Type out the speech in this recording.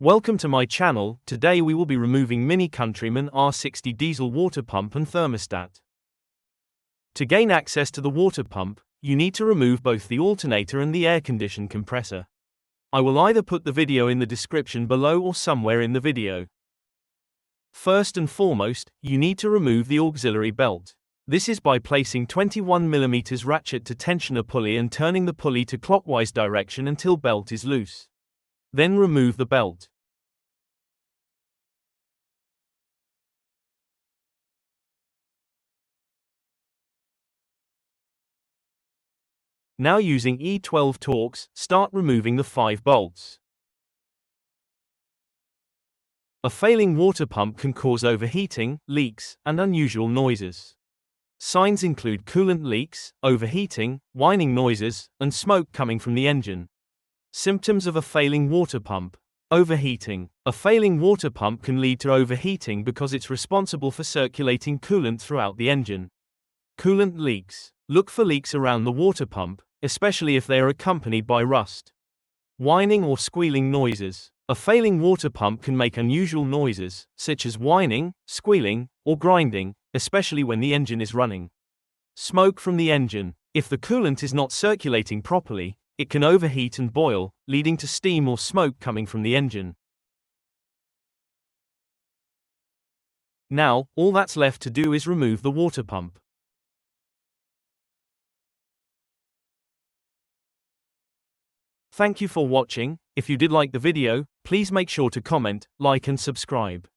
Welcome to my channel. Today we will be removing Mini Countryman R60 diesel water pump and thermostat. To gain access to the water pump, you need to remove both the alternator and the air condition compressor. I will either put the video in the description below or somewhere in the video. First and foremost, you need to remove the auxiliary belt. This is by placing 21mm ratchet to tensioner pulley and turning the pulley to clockwise direction until belt is loose. Then remove the belt. Now using E12 Torx, start removing the 5 bolts. A failing water pump can cause overheating, leaks, and unusual noises. Signs include coolant leaks, overheating, whining noises, and smoke coming from the engine. Symptoms of a failing water pump. Overheating. A failing water pump can lead to overheating because it's responsible for circulating coolant throughout the engine. Coolant leaks. Look for leaks around the water pump, especially if they are accompanied by rust. Whining or squealing noises. A failing water pump can make unusual noises, such as whining, squealing, or grinding, especially when the engine is running. Smoke from the engine. If the coolant is not circulating properly, it can overheat and boil, leading to steam or smoke coming from the engine. Now, all that's left to do is remove the water pump. Thank you for watching. If you did like the video, please make sure to comment, like and subscribe.